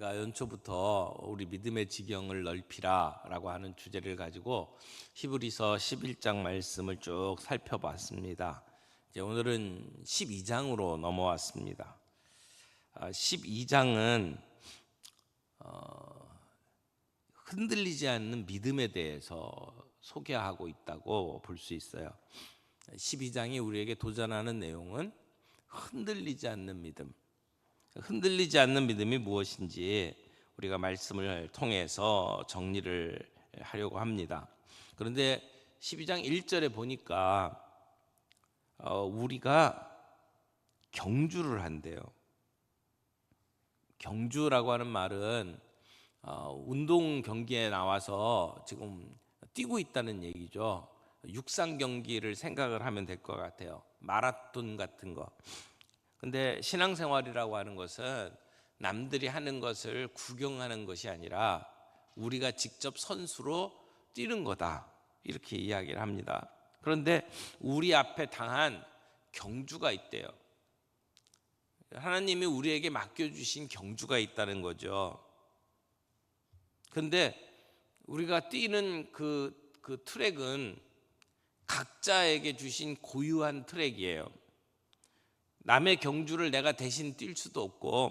우리가 연초부터 우리 믿음의 지경을 넓히라라고 하는 주제를 가지고 히브리서 11장 말씀을 쭉 살펴봤습니다. 이제 오늘은 12장으로 넘어왔습니다. 12장은 흔들리지 않는 믿음에 대해서 소개하고 있다고 볼 수 있어요. 12장이 우리에게 도전하는 내용은 흔들리지 않는 믿음. 흔들리지 않는 믿음이 무엇인지 우리가 말씀을 통해서 정리를 하려고 합니다. 그런데 12장 1절에 보니까 우리가 경주를 한대요. 경주라고 하는 말은 운동 경기에 나와서 지금 뛰고 있다는 얘기죠. 육상 경기를 생각을 하면 될 것 같아요. 마라톤 같은 거. 근데 신앙생활이라고 하는 것은 남들이 하는 것을 구경하는 것이 아니라 우리가 직접 선수로 뛰는 거다, 이렇게 이야기를 합니다. 그런데 우리 앞에 당한 경주가 있대요. 하나님이 우리에게 맡겨주신 경주가 있다는 거죠. 그런데 우리가 뛰는 그 트랙은 각자에게 주신 고유한 트랙이에요. 남의 경주를 내가 대신 뛸 수도 없고,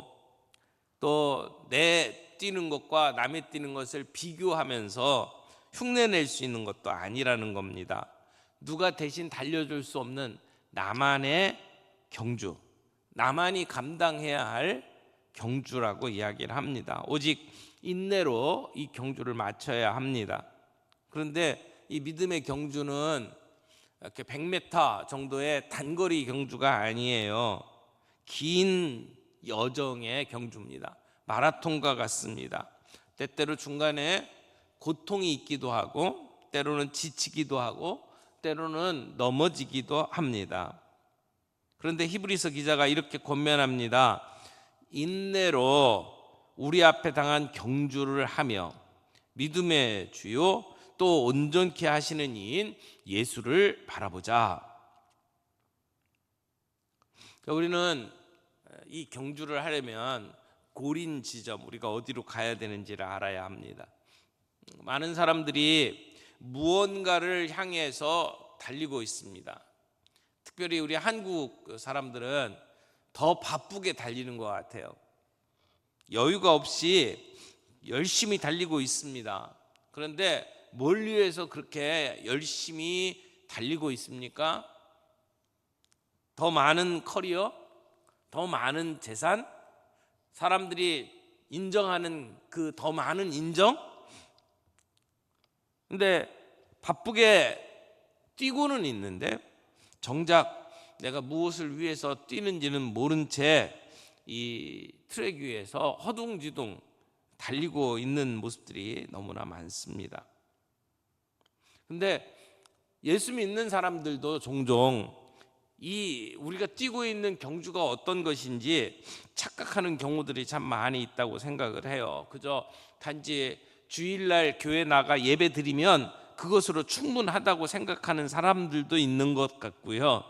또 내 뛰는 것과 남의 뛰는 것을 비교하면서 흉내낼 수 있는 것도 아니라는 겁니다. 누가 대신 달려줄 수 없는 나만의 경주, 나만이 감당해야 할 경주라고 이야기를 합니다. 오직 인내로 이 경주를 마쳐야 합니다. 그런데 이 믿음의 경주는 이렇게 100m 정도의 단거리 경주가 아니에요. 긴 여정의 경주입니다. 마라톤과 같습니다. 때때로 중간에 고통이 있기도 하고, 때로는 지치기도 하고, 때로는 넘어지기도 합니다. 그런데 히브리서 기자가 이렇게 권면합니다. 인내로 우리 앞에 당한 경주를 하며 믿음의 주요 또 온전케 하시는 이인 예수를 바라보자. 우리는 이 경주를 하려면 고린 지점, 우리가 어디로 가야 되는지를 알아야 합니다. 많은 사람들이 무언가를 향해서 달리고 있습니다. 특별히 우리 한국 사람들은 더 바쁘게 달리는 것 같아요. 여유가 없이 열심히 달리고 있습니다. 그런데 뭘 위해서 그렇게 열심히 달리고 있습니까? 더 많은 커리어, 더 많은 재산, 사람들이 인정하는 그 더 많은 인정? 근데 바쁘게 뛰고는 있는데 정작 내가 무엇을 위해서 뛰는지는 모른 채 이 트랙 위에서 허둥지둥 달리고 있는 모습들이 너무나 많습니다. 근데 예수 믿는 사람들도 종종 이 우리가 뛰고 있는 경주가 어떤 것인지 착각하는 경우들이 참 많이 있다고 생각을 해요. 그저 단지 주일날 교회 나가 예배 드리면 그것으로 충분하다고 생각하는 사람들도 있는 것 같고요.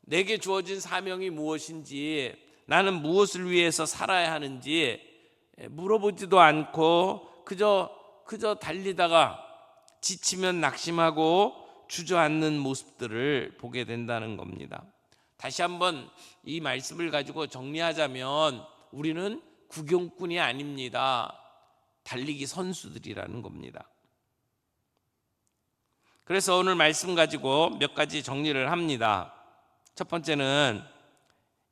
내게 주어진 사명이 무엇인지, 나는 무엇을 위해서 살아야 하는지 물어보지도 않고 그저 달리다가 지치면 낙심하고 주저앉는 모습들을 보게 된다는 겁니다. 다시 한번 이 말씀을 가지고 정리하자면 우리는 구경꾼이 아닙니다. 달리기 선수들이라는 겁니다. 그래서 오늘 말씀 가지고 몇 가지 정리를 합니다. 첫 번째는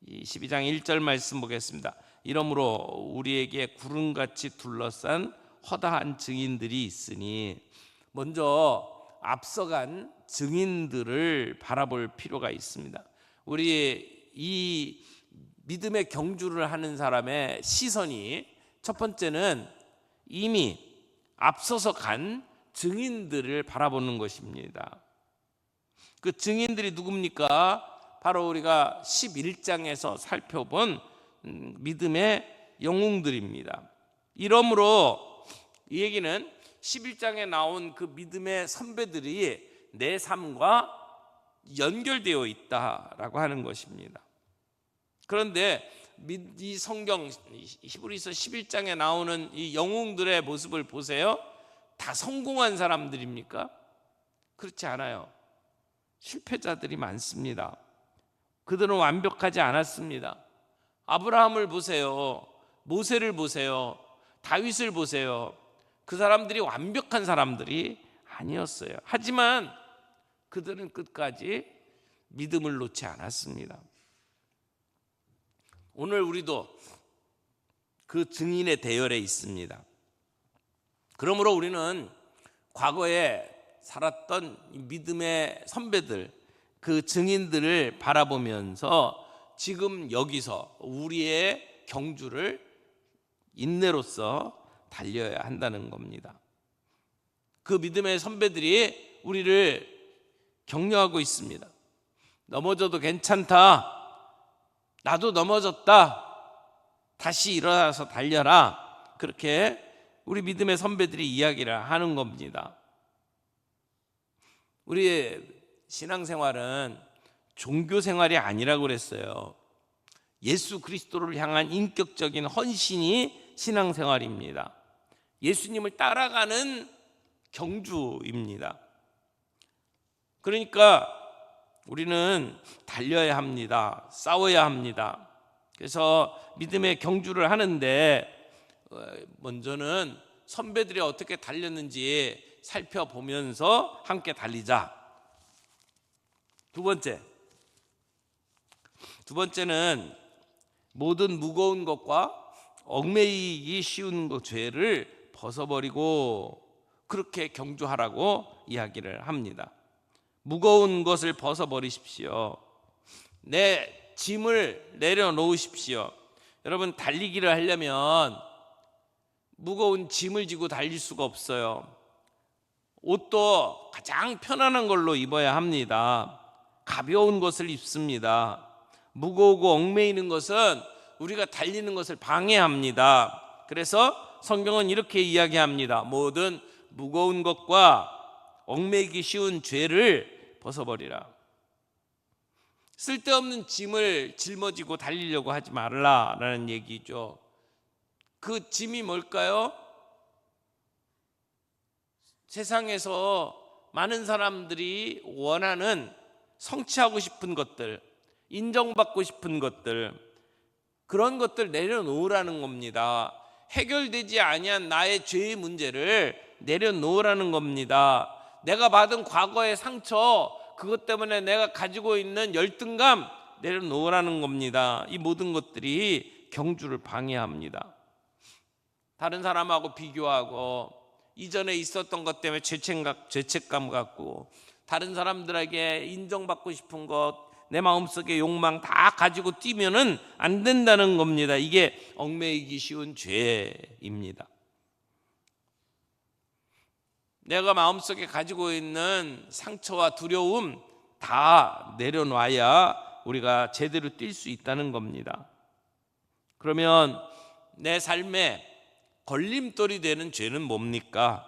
이 12장 1절 말씀 보겠습니다. 이러므로 우리에게 구름같이 둘러싼 허다한 증인들이 있으니, 먼저 앞서간 증인들을 바라볼 필요가 있습니다. 우리 이 믿음의 경주를 하는 사람의 시선이 첫 번째는 이미 앞서서 간 증인들을 바라보는 것입니다. 그 증인들이 누굽니까? 바로 우리가 11장에서 살펴본 믿음의 영웅들입니다. 이러므로 이 얘기는 11장에 나온 그 믿음의 선배들이 내 삶과 연결되어 있다라고 하는 것입니다. 그런데 이 성경 히브리서 11장에 나오는 이 영웅들의 모습을 보세요. 다 성공한 사람들입니까? 그렇지 않아요. 실패자들이 많습니다. 그들은 완벽하지 않았습니다. 아브라함을 보세요. 모세를 보세요. 다윗을 보세요. 그 사람들이 완벽한 사람들이 아니었어요. 하지만 그들은 끝까지 믿음을 놓지 않았습니다. 오늘 우리도 그 증인의 대열에 있습니다. 그러므로 우리는 과거에 살았던 믿음의 선배들, 그 증인들을 바라보면서 지금 여기서 우리의 경주를 인내로서 달려야 한다는 겁니다. 그 믿음의 선배들이 우리를 격려하고 있습니다. 넘어져도 괜찮다. 나도 넘어졌다. 다시 일어나서 달려라. 그렇게 우리 믿음의 선배들이 이야기를 하는 겁니다. 우리의 신앙생활은 종교생활이 아니라고 그랬어요. 예수 그리스도를 향한 인격적인 헌신이 신앙생활입니다. 예수님을 따라가는 경주입니다. 그러니까 우리는 달려야 합니다. 싸워야 합니다. 그래서 믿음의 경주를 하는데 먼저는 선배들이 어떻게 달렸는지 살펴보면서 함께 달리자. 두 번째는 모든 무거운 것과 얽매이기 쉬운 것 죄를 벗어버리고 그렇게 경주하라고 이야기를 합니다. 무거운 것을 벗어버리십시오. 내 짐을 내려놓으십시오. 여러분, 달리기를 하려면 무거운 짐을 지고 달릴 수가 없어요. 옷도 가장 편안한 걸로 입어야 합니다. 가벼운 것을 입습니다. 무거우고 얽매이는 것은 우리가 달리는 것을 방해합니다. 그래서 성경은 이렇게 이야기합니다. 모든 무거운 것과 얽매이기 쉬운 죄를 벗어버리라. 쓸데없는 짐을 짊어지고 달리려고 하지 말라라는 얘기죠. 그 짐이 뭘까요? 세상에서 많은 사람들이 원하는 성취하고 싶은 것들, 인정받고 싶은 것들, 그런 것들 내려놓으라는 겁니다. 해결되지 아니한 나의 죄의 문제를 내려놓으라는 겁니다. 내가 받은 과거의 상처, 그것 때문에 내가 가지고 있는 열등감 내려놓으라는 겁니다. 이 모든 것들이 경주를 방해합니다. 다른 사람하고 비교하고 이전에 있었던 것 때문에 죄책감 갖고 다른 사람들에게 인정받고 싶은 것, 내 마음속의 욕망 다 가지고 뛰면은 안 된다는 겁니다. 이게 얽매이기 쉬운 죄입니다. 내가 마음속에 가지고 있는 상처와 두려움 다 내려놔야 우리가 제대로 뛸 수 있다는 겁니다. 그러면 내 삶에 걸림돌이 되는 죄는 뭡니까?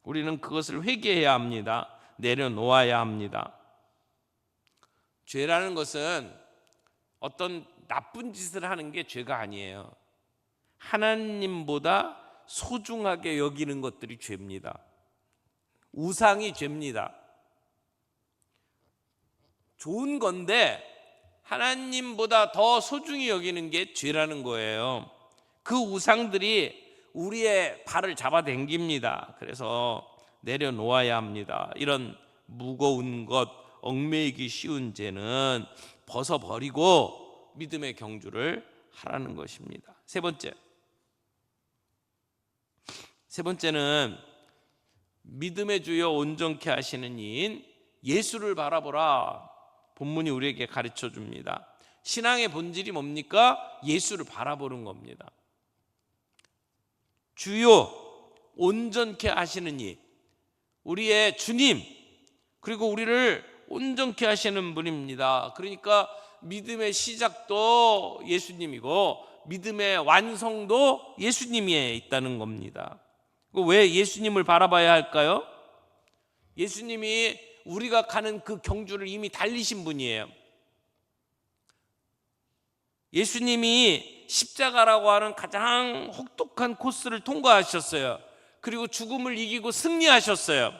우리는 그것을 회개해야 합니다. 내려놓아야 합니다. 죄라는 것은 어떤 나쁜 짓을 하는 게 죄가 아니에요. 하나님보다 소중하게 여기는 것들이 죄입니다. 우상이 죄입니다. 좋은 건데 하나님보다 더 소중히 여기는 게 죄라는 거예요. 그 우상들이 우리의 발을 잡아당깁니다. 그래서 내려놓아야 합니다. 이런 무거운 것, 얽매이기 쉬운 죄는 벗어버리고 믿음의 경주를 하라는 것입니다. 세 번째는 믿음의 주여 온전케 하시는 이인 예수를 바라보라. 본문이 우리에게 가르쳐 줍니다. 신앙의 본질이 뭡니까? 예수를 바라보는 겁니다. 주요 온전케 하시는 이, 우리의 주님, 그리고 우리를 온전케 하시는 분입니다. 그러니까 믿음의 시작도 예수님이고 믿음의 완성도 예수님에 있다는 겁니다. 왜 예수님을 바라봐야 할까요? 예수님이 우리가 가는 그 경주를 이미 달리신 분이에요. 예수님이 십자가라고 하는 가장 혹독한 코스를 통과하셨어요. 그리고 죽음을 이기고 승리하셨어요.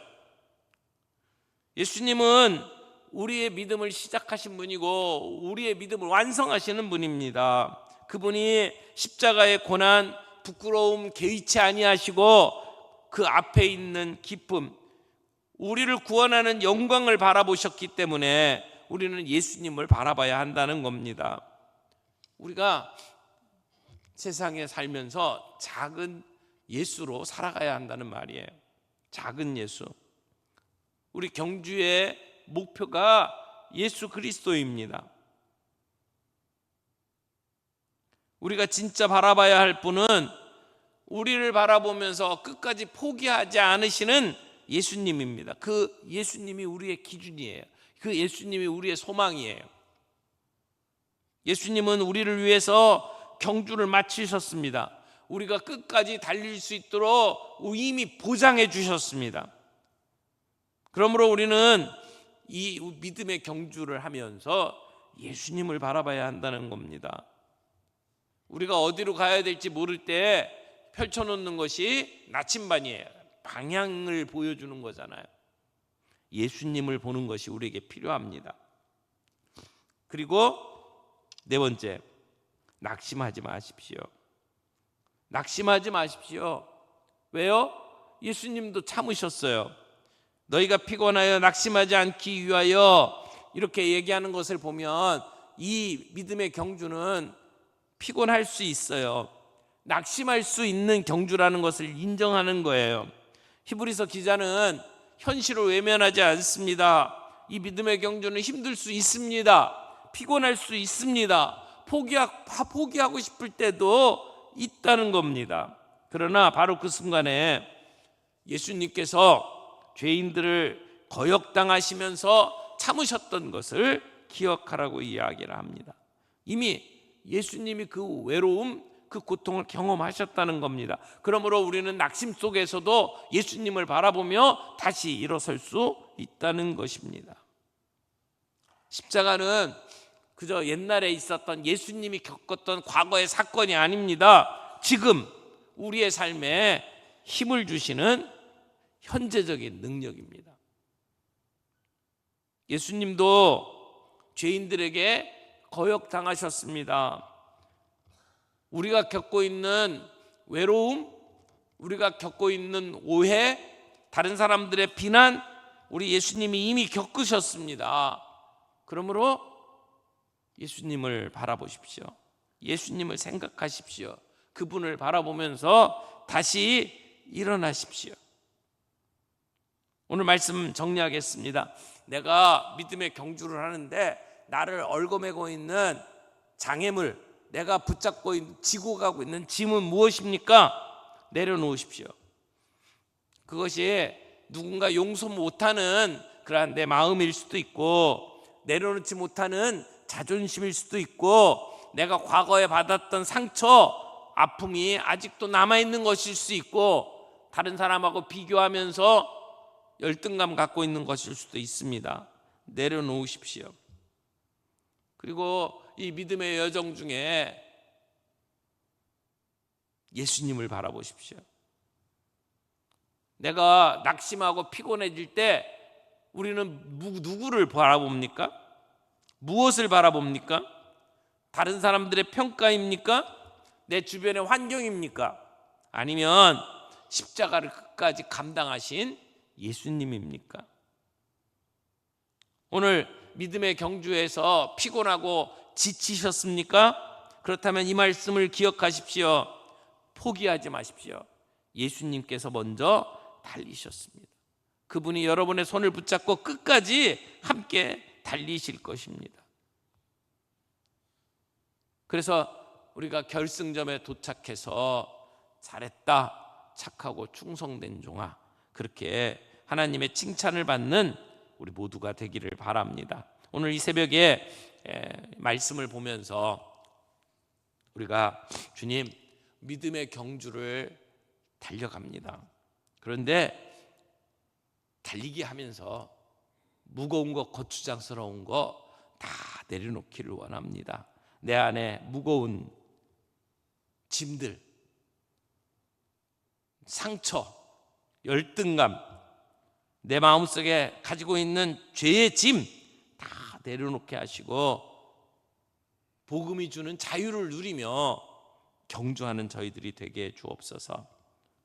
예수님은 우리의 믿음을 시작하신 분이고 우리의 믿음을 완성하시는 분입니다. 그분이 십자가의 고난, 부끄러움 개의치 아니하시고 그 앞에 있는 기쁨, 우리를 구원하는 영광을 바라보셨기 때문에 우리는 예수님을 바라봐야 한다는 겁니다. 우리가 세상에 살면서 작은 예수로 살아가야 한다는 말이에요. 작은 예수. 우리 경주의 목표가 예수 그리스도입니다. 우리가 진짜 바라봐야 할 분은 우리를 바라보면서 끝까지 포기하지 않으시는 예수님입니다. 그 예수님이 우리의 기준이에요. 그 예수님이 우리의 소망이에요. 예수님은 우리를 위해서 경주를 마치셨습니다. 우리가 끝까지 달릴 수 있도록 이미 보장해 주셨습니다. 그러므로 우리는 이 믿음의 경주를 하면서 예수님을 바라봐야 한다는 겁니다. 우리가 어디로 가야 될지 모를 때 펼쳐놓는 것이 나침반이에요. 방향을 보여주는 거잖아요. 예수님을 보는 것이 우리에게 필요합니다. 그리고 네 번째, 낙심하지 마십시오. 낙심하지 마십시오. 왜요? 예수님도 참으셨어요. 너희가 피곤하여 낙심하지 않기 위하여, 이렇게 얘기하는 것을 보면 이 믿음의 경주는 피곤할 수 있어요. 낙심할 수 있는 경주라는 것을 인정하는 거예요. 히브리서 기자는 현실을 외면하지 않습니다. 이 믿음의 경주는 힘들 수 있습니다. 피곤할 수 있습니다. 포기하고 싶을 때도 있다는 겁니다. 그러나 바로 그 순간에 예수님께서 죄인들을 거역당하시면서 참으셨던 것을 기억하라고 이야기를 합니다. 이미 예수님이 그 외로움, 그 고통을 경험하셨다는 겁니다. 그러므로 우리는 낙심 속에서도 예수님을 바라보며 다시 일어설 수 있다는 것입니다. 십자가는 그저 옛날에 있었던 예수님이 겪었던 과거의 사건이 아닙니다. 지금 우리의 삶에 힘을 주시는 현재적인 능력입니다. 예수님도 죄인들에게 거역당하셨습니다. 우리가 겪고 있는 외로움, 우리가 겪고 있는 오해, 다른 사람들의 비난, 우리 예수님이 이미 겪으셨습니다. 그러므로 예수님을 바라보십시오. 예수님을 생각하십시오. 그분을 바라보면서 다시 일어나십시오. 오늘 말씀 정리하겠습니다. 내가 믿음의 경주를 하는데 나를 얽어매고 있는 장애물, 내가 붙잡고 지고 가고 있는 짐은 무엇입니까? 내려놓으십시오. 그것이 누군가 용서 못하는 그러한 내 마음일 수도 있고, 내려놓지 못하는 자존심일 수도 있고, 내가 과거에 받았던 상처, 아픔이 아직도 남아있는 것일 수 있고, 다른 사람하고 비교하면서 열등감 갖고 있는 것일 수도 있습니다. 내려놓으십시오. 그리고 이 믿음의 여정 중에 예수님을 바라보십시오. 내가 낙심하고 피곤해질 때 우리는 누구를 바라봅니까? 무엇을 바라봅니까? 다른 사람들의 평가입니까? 내 주변의 환경입니까? 아니면 십자가를 끝까지 감당하신 예수님입니까? 오늘 믿음의 경주에서 피곤하고 지치셨습니까? 그렇다면 이 말씀을 기억하십시오. 포기하지 마십시오. 예수님께서 먼저 달리셨습니다. 그분이 여러분의 손을 붙잡고 끝까지 함께 달리실 것입니다. 그래서 우리가 결승점에 도착해서 잘했다, 착하고 충성된 종아, 그렇게 하나님의 칭찬을 받는 우리 모두가 되기를 바랍니다. 오늘 이 새벽에 말씀을 보면서 우리가 주님, 믿음의 경주를 달려갑니다. 그런데 달리기 하면서 무거운 거, 거추장스러운 거 다 내려놓기를 원합니다. 내 안에 무거운 짐들, 상처, 열등감, 내 마음속에 가지고 있는 죄의 짐 다 내려놓게 하시고 복음이 주는 자유를 누리며 경주하는 저희들이 되게 해 주옵소서.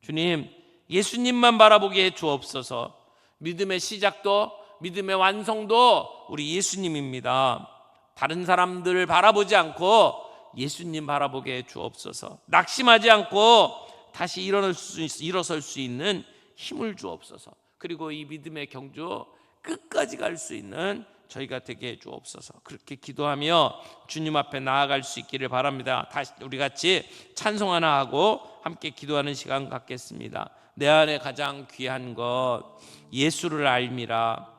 주님, 예수님만 바라보게 해 주옵소서. 믿음의 시작도 믿음의 완성도 우리 예수님입니다. 다른 사람들을 바라보지 않고 예수님 바라보게 해 주옵소서. 낙심하지 않고 다시 일어설 수 있는 힘을 주옵소서. 그리고 이 믿음의 경주 끝까지 갈 수 있는 저희가 되게 해 주옵소서. 그렇게 기도하며 주님 앞에 나아갈 수 있기를 바랍니다. 다시 우리 같이 찬송 하나 하고 함께 기도하는 시간 갖겠습니다. 내 안에 가장 귀한 것 예수를 알미라.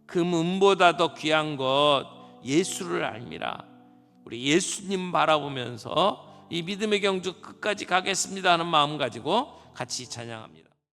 금은보다 더 귀한 것 예수를 알미라. 우리 예수님 바라보면서 이 믿음의 경주 끝까지 가겠습니다 하는 마음 가지고 같이 찬양합니다.